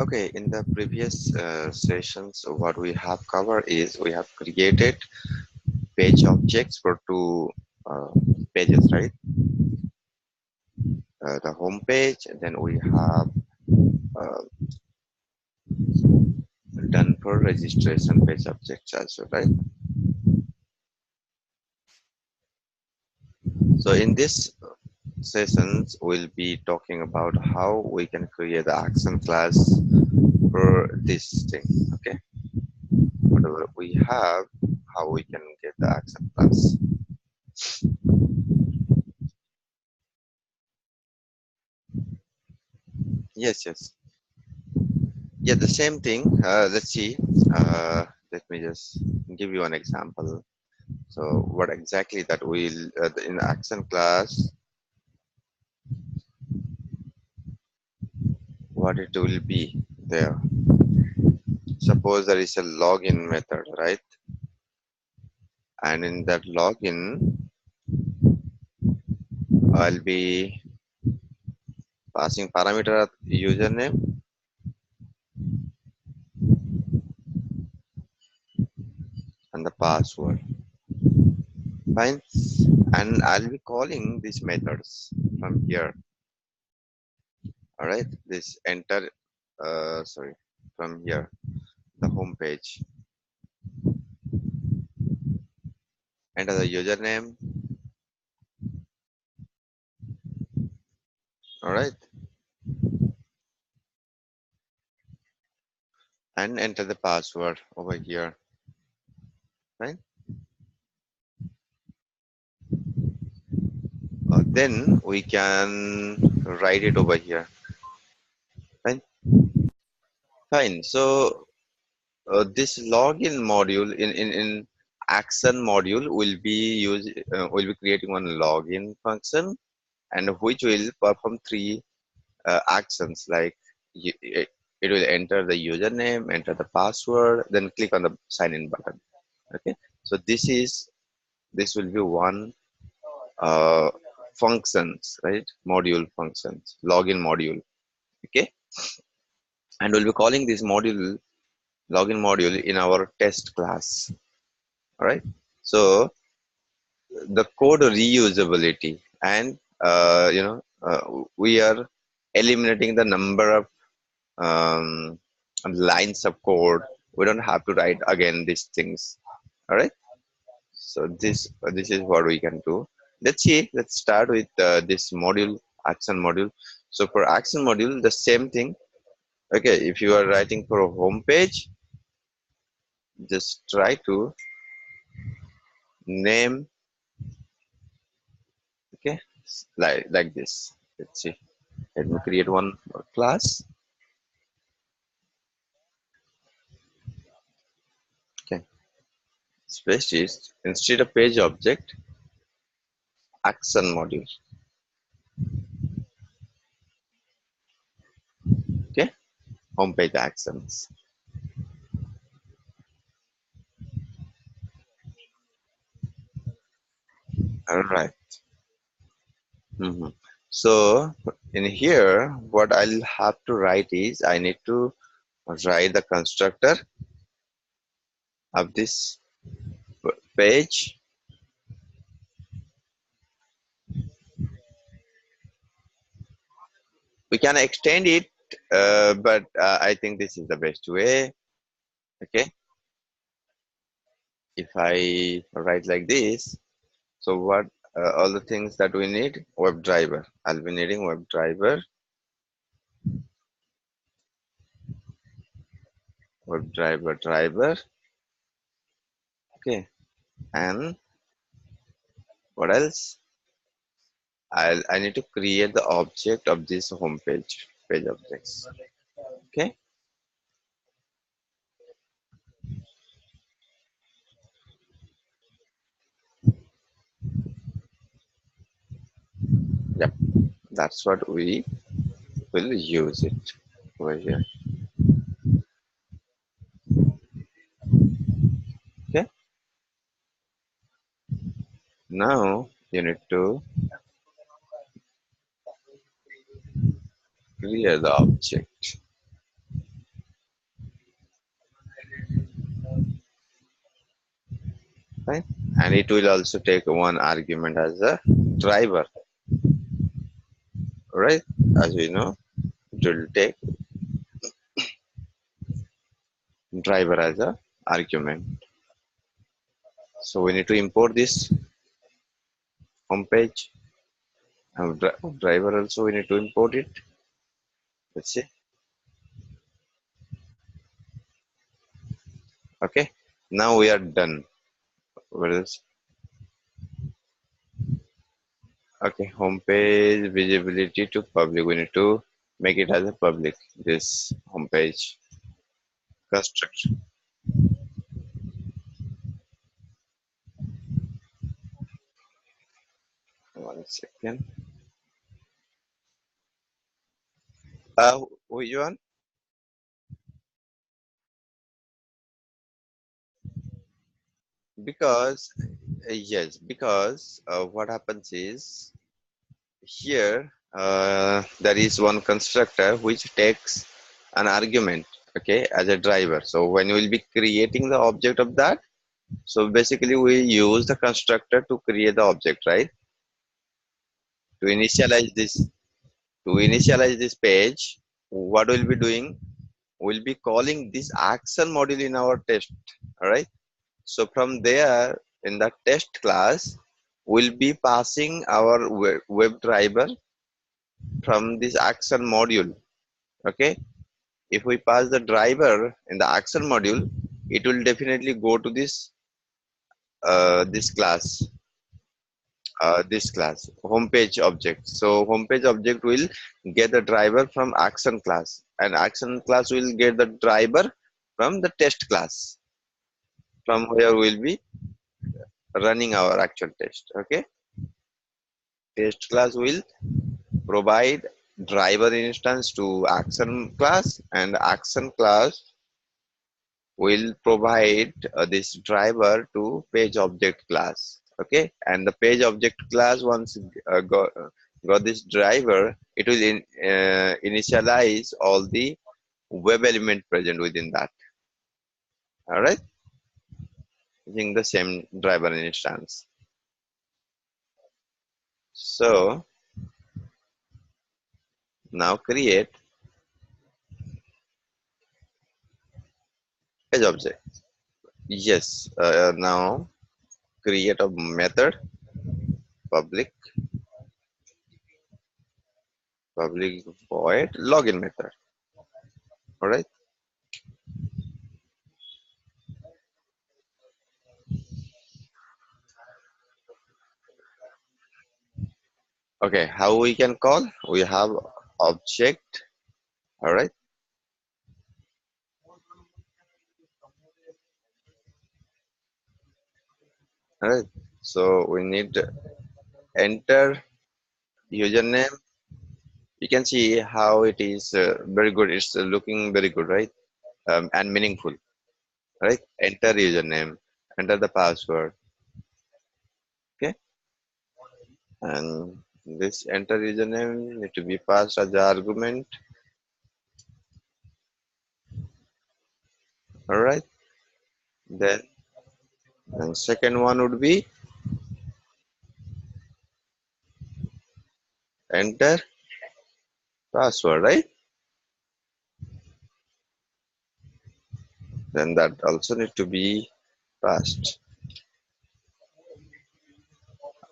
Okay, in the previous sessions, what we have covered is we have created page objects for two uh, pages, right? The home page, and then we have uh, done for registration page objects also, right? So in this sessions, we'll be talking about how we can create the action class for this thing. Okay, whatever we have, how we can get the action class. Yes, yes. Yeah, the same thing. Let's see. Let me just give you an example. So, what exactly that will in action class, what it will be there. Suppose there is a login method, right? And in that login, I'll be passing parameter username and the password. Fine. And I'll be calling these methods from here. All right. This enter. Sorry, from here, the home page. Enter the username. All right, and enter the password over here, right? Then we can write it over here, fine. Fine. So this login module in action module will be creating one login function, and which will perform three actions like it, it will enter the username, enter the password, then click on the sign in button. Okay, so this will be one uh, functions, right? Module functions, login module. Okay, and we'll be calling this module login module in our test class. All right. So the code reusability and we are eliminating the number of um, lines of code. We don't have to write again these things. All right. So this is what we can do. Let's see. Let's start with this module, action module. So for action module, the same thing. Okay, if you are writing for a home page, just try to name. Okay, like this. Let's see. Let me create one class. Okay, species instead of page object, action module. Okay, home page actions. All right. Mhm. So in here, what I'll have to write is I need to write the constructor of this page. We can extend it, but I think this is the best way. Okay, if I write like this, so what all the things that we need, web driver. I'll be needing web driver, driver. Okay, and what else? I need to create the object of this home page objects. Okay, yep, that's what we will use it over here. Okay, now you need to create the object. right? And it will also take one argument as a driver, right? As we know, it will take driver as a argument. So we need to import this home page and driver also we need to import it. Let's see. Okay. Now we are done. What is okay? Home page visibility to public. We need to make it as a public. This home page construct. 1 second. Which one? Because yes, because what happens is here there is one constructor which takes an argument, okay, as a driver. So when we will be creating the object of that, so basically we use the constructor to create the object, right? To initialize this, page, what we'll be doing, we'll be calling this action module in our test, all right? So from there, in the test class, we'll be passing our web driver from this action module. Okay. If we pass the driver in the action module, it will definitely go to this class, homepage object. So homepage object will get the driver from action class, and action class will get the driver from the test class, from where we'll be running our actual test. Okay. Test class will provide driver instance to action class, and action class will provide this driver to page object class. Okay, and the page object class once got this driver, it will initialize all the web element present within that. All right, using the same driver instance. So now create page object. Yes, now create a method, public void login method. All right. Okay, how we can call? We have object. All right. All right. So we need to enter username. You can see how it is very good. It's looking very good, right? And meaningful, right? Enter username, enter the password. Okay. And this enter username need to be passed as the argument. All right. Then, and second one would be enter password, right? Then that also need to be passed.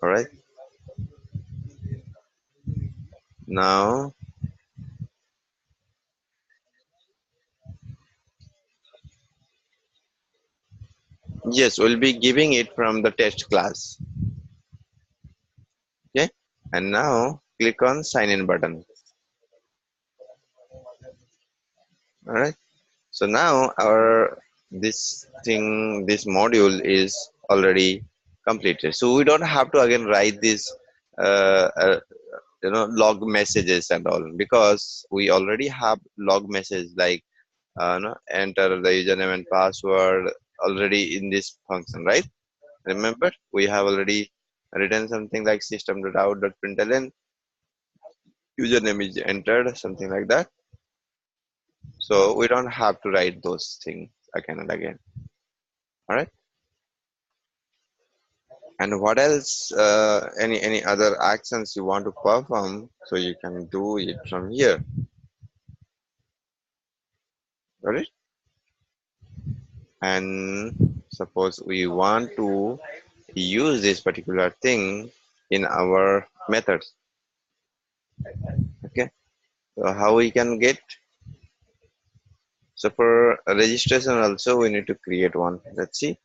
All right. Now, yes, we'll be giving it from the test class. Okay. And now click on sign in button. All right. So now this module is already completed. So we don't have to again write this, uh, uh, log messages and all, because we already have log message like, enter the username and password already in this function, right? Remember, we have already written something like system.out.println, username is entered, something like that. So we don't have to write those things again and again. All right. And what else? Any other actions you want to perform, so you can do it from here. Got it? And suppose we want to use this particular thing in our methods. Okay. So how we can get? So for registration also we need to create one. Let's see.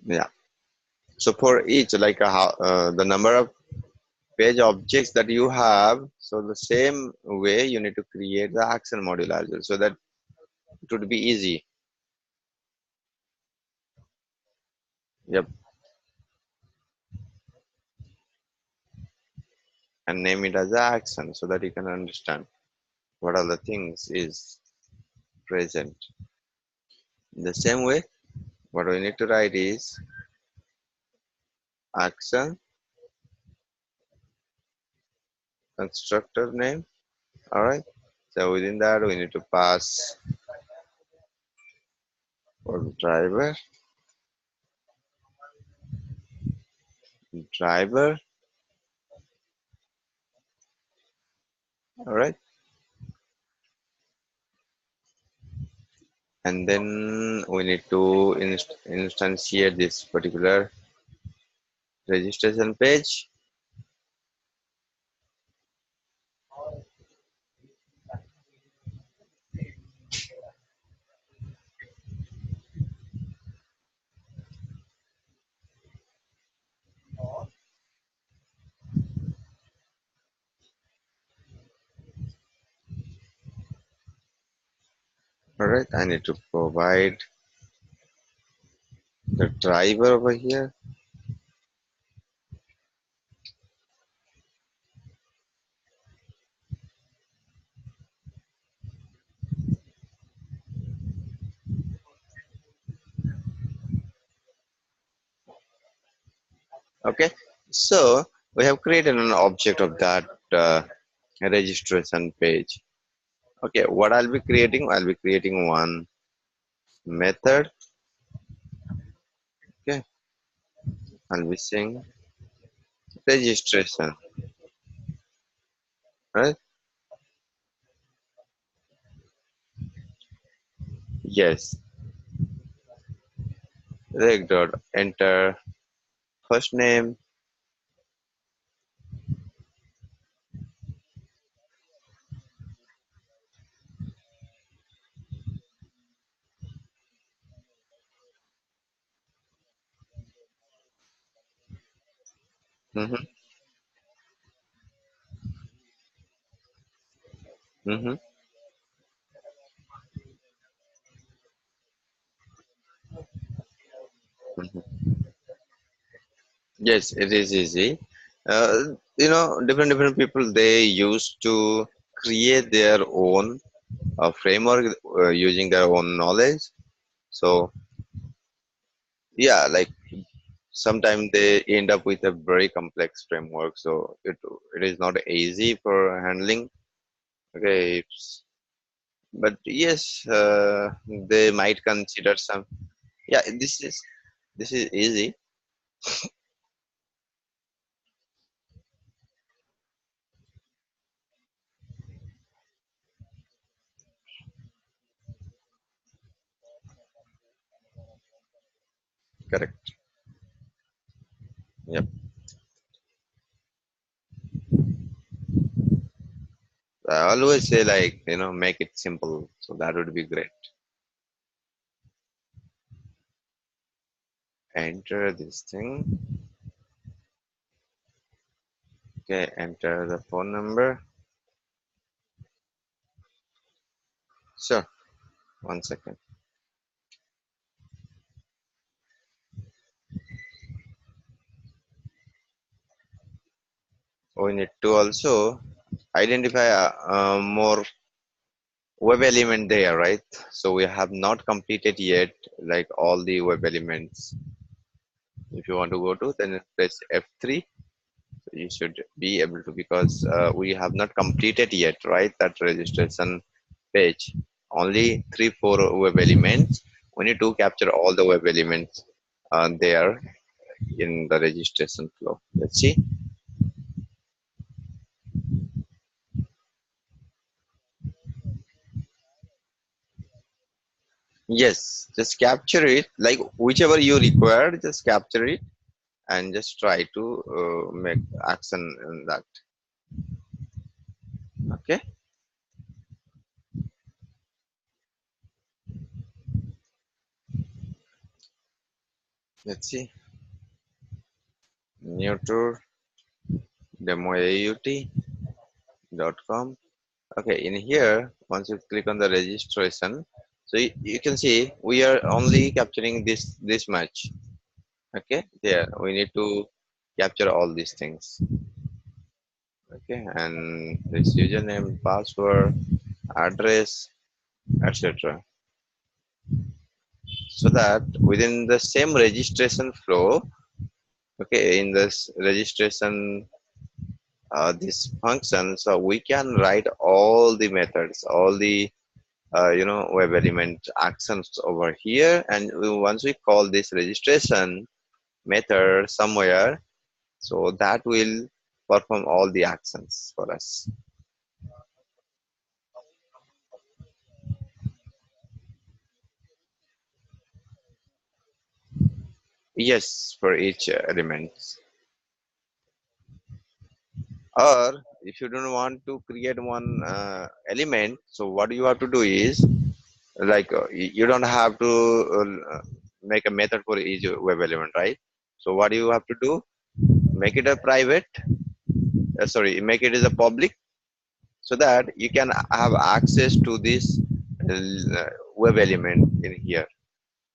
Yeah. So for each, like the number of page objects that you have, so the same way you need to create the action module as well, so that it would be easy. Yep. And name it as a action so that you can understand what are the things is present. In the same way, what we need to write is action constructor name. All right. So within that, we need to pass for driver. All right. And then we need to instantiate this particular registration page. All right. I need to provide the driver over here. Okay. So we have created an object of that registration page. Okay. What I'll be creating? I'll be creating one method. Okay. I'll be saying registration. Right? Yes. Reg dot enter first name. Mm-hmm. Mm-hmm. Mm-hmm. Yes, it is easy. Different people they used to create their own framework using their own knowledge. So yeah, like sometimes they end up with a very complex framework. So it is not easy for handling. Okay, but yes, they might consider some. Yeah, this is easy. Correct. Yep. I always say like make it simple. So that would be great. Enter this thing. Okay, enter the phone number. Sure. One second. We need to also identify more web element there, right? So we have not completed yet like all the web elements. If you want to go to, then press F3. You should be able to, because we have not completed yet, right? That registration page. Only three, four web elements. We need to capture all the web elements there in the registration flow. Let's see. Yes, just capture it, like whichever you require, just capture it and just try to make action in that. Okay, let's see. New tour demoaut.com. Okay, in here, once you click on the registration, so you can see we are only capturing this much. Okay, there we need to capture all these things. Okay, and this username, password, address, etc. So that within the same registration flow, okay, in this registration, this function, so we can write all the methods, all the web element actions over here, and once we call this registration method somewhere, so that will perform all the actions for us. Yes, for each element. Or if you don't want to create one element, so what you have to do is, like you don't have to make a method for each web element, right? So what you have to do, make it a private, sorry, make it as a public, so that you can have access to this web element in here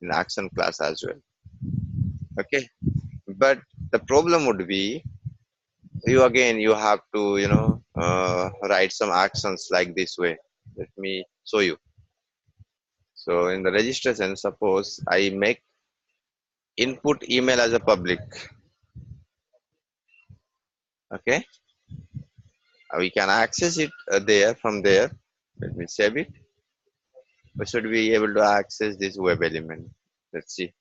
in action class as well. Okay, but the problem would be, you again you have to write some actions like this way. Let me show you. So in the registration, suppose I make input email as a public. Okay, we can access it there, from there. Let me save it. We should be able to access this web element. Let's see.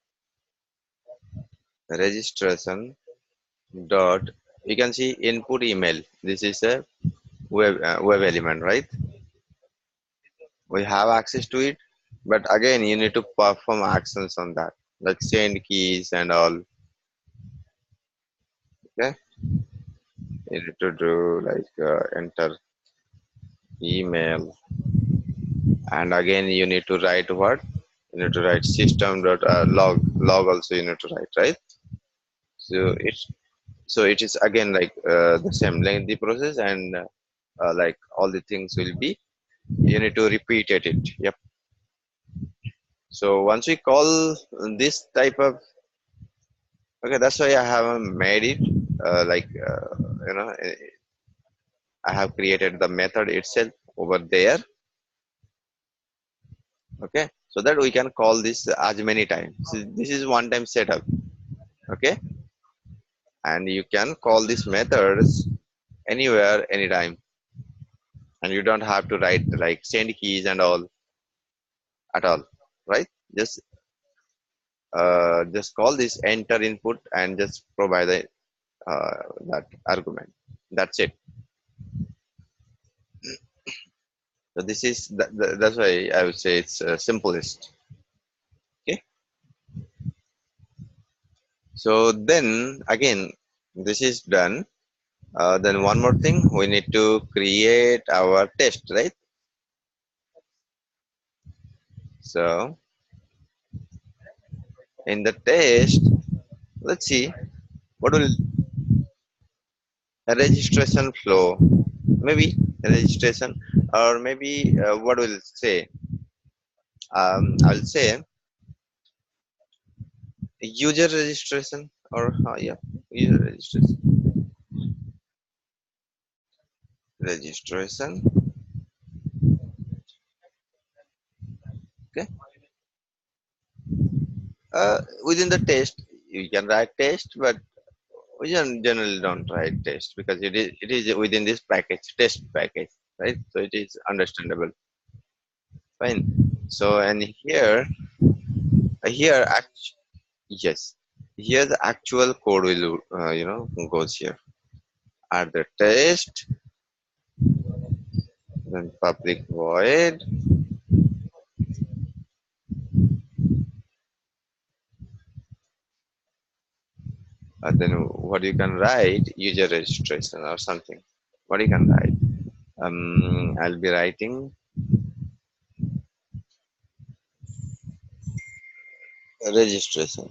Registration dot, you can see input email. This is a web element, right? We have access to it, but again you need to perform actions on that, like send keys and all. Okay, you need to do like enter email, and again you need to write what, you need to write system dot log also you need to write, right? So it is again like the same lengthy process, and like all the things will be, you need to repeat it. Yep. So once we call this type of, okay, that's why I haven't made it like you know I have created the method itself over there. Okay, so that we can call this as many times. So this is one time setup. Okay, and you can call these methods anywhere, anytime, and you don't have to write like send keys and all at all, right? Just call this enter input and just provide uh, that argument. That's it. So this is that's why I would say it's simplest. Okay. So then again, this is done. Then one more thing, we need to create our test, right? So in the test, let's see what will a registration flow, maybe a registration, or maybe what will it say? I'll say user registration, or yeah, user registration. Okay. Within the test, you can write test, but We generally don't write test because it is within this package, test package, right? So it is understandable. Fine. So and here yes, here the actual code will goes here. Add the test, then public void, and then what you can write user registration or something. What you can write? I'll be writing registration.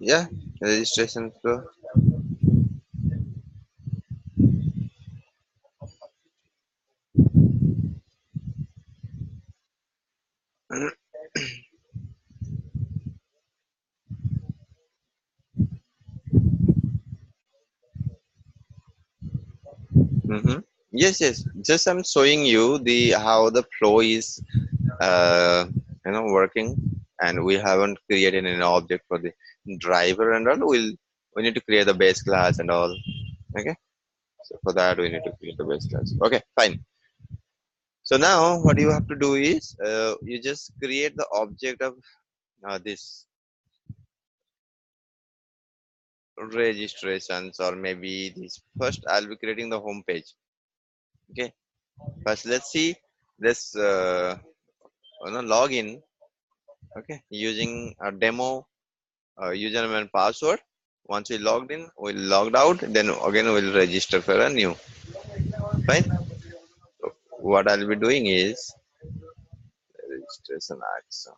Yeah, registration flow. Mm-hmm. Yes, yes. Just I'm showing you the how the flow is working, and we haven't created an object for the driver and all. We need to create the base class and all. Okay. So for that we need to create the base class. Okay, fine. So now what you have to do is you just create the object of this registrations, or maybe this first I'll be creating the home page. Okay. First let's see this login. Okay, using a demo username and password. Once we logged in, we'll logged out. Then again we'll register for a new. Fine. So what I'll be doing is registration action.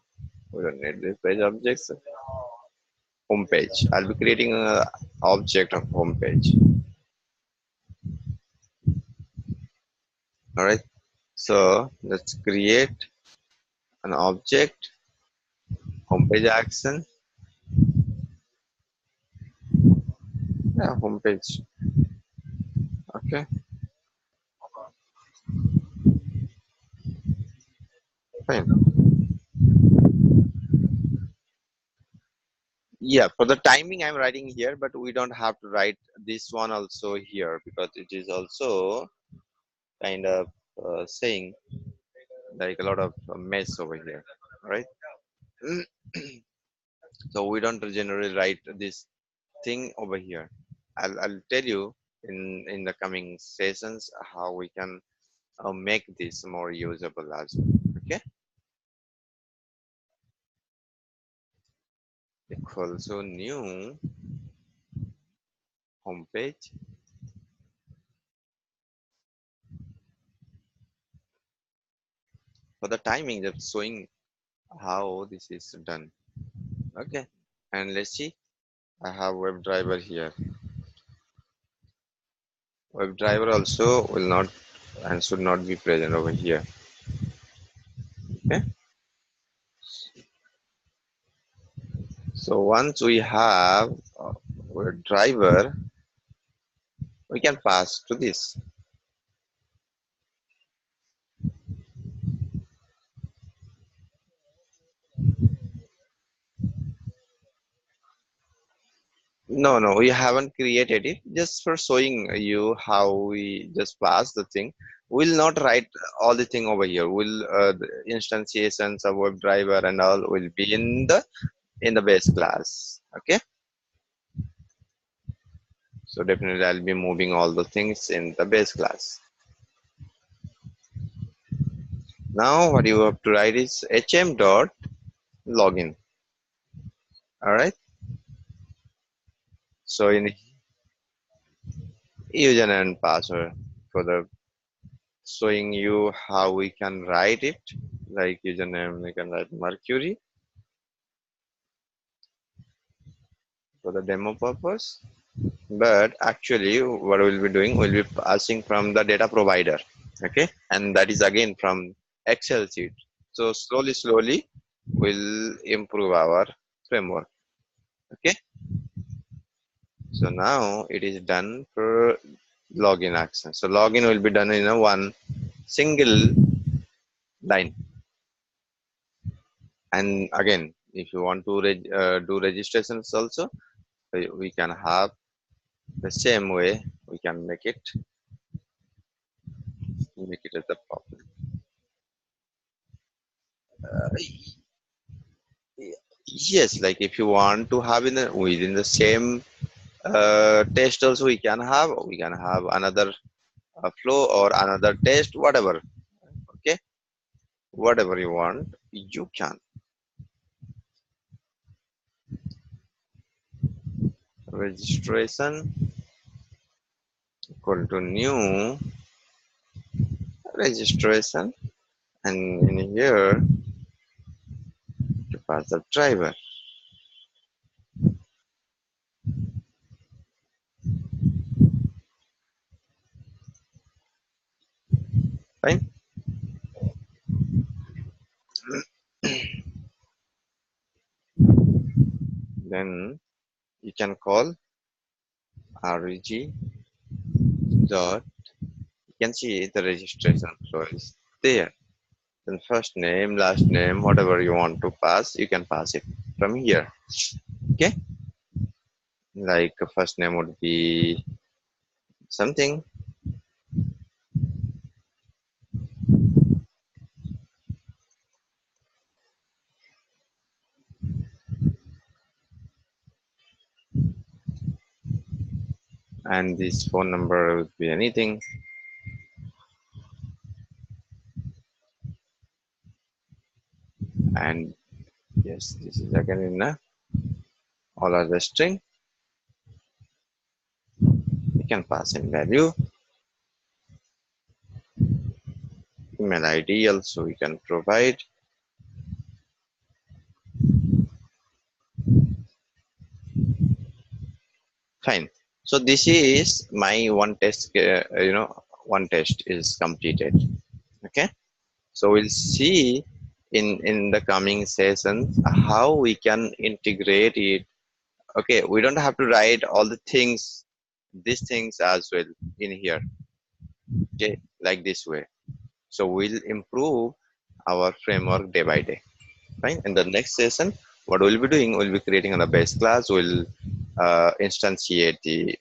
We don't need this page objects. Home page. I'll be creating a object of home page. All right. So let's create an object home page action. Yeah, home page. Okay. Fine. Yeah, for the timing I'm writing here, but we don't have to write this one also here because it is also kind of saying like a lot of mess over here, right? So we don't generally write this thing over here. I'll tell you in the coming sessions how we can make this more usable as well. Okay, equal so new homepage. For the timing, just showing how this is done. Okay, and let's see. I have WebDriver here. WebDriver also will not and should not be present over here. Okay. So once we have WebDriver, we can pass to this. No, no, we haven't created it. Just for showing you how we just pass the thing. We'll not write all the thing over here. The instantiations of WebDriver and all will be in the base class. Okay. So definitely I'll be moving all the things in the base class. Now what you have to write is hm dot login. All right. So in username and password for the showing you how we can write it. Like username, we can write Mercury for the demo purpose. But actually, what we'll be doing, we'll be passing from the data provider. Okay, and that is again from Excel sheet. So slowly, we'll improve our framework. Okay. So now it is done for login action. So login will be done in a one single line. And again, if you want to do registrations also, we can have the same way. We can make it as a public. Yes, like if you want to have in within the same test also, we can have another flow or another test, whatever. Okay, whatever you want, you can. Registration equal to new registration, and in here to pass the driver. Fine. Then you can call reg dot. You can see the registration flow is there. Then first name, last name, whatever you want to pass, you can pass it from here. Okay. Like first name would be something, and this phone number would be anything. And yes, this is again in a all other string. You can pass in value, email ID also we can provide. Fine. So this is my one test. One test is completed. Okay. So we'll see in the coming sessions how we can integrate it. Okay, we don't have to write all the things, these things as well in here. Okay, like this way. So we'll improve our framework day by day. Fine. In the next session, what we'll be doing, we'll be creating a base class. We'll instantiate the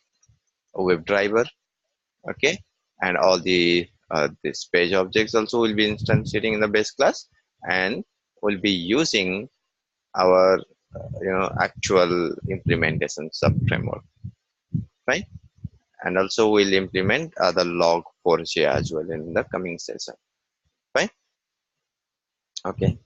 web driver. Okay, and all the this page objects also will be instantiating in the base class, and we'll be using our actual implementation sub framework. Right. And also we'll implement the log4j as well in the coming session. Fine. Okay.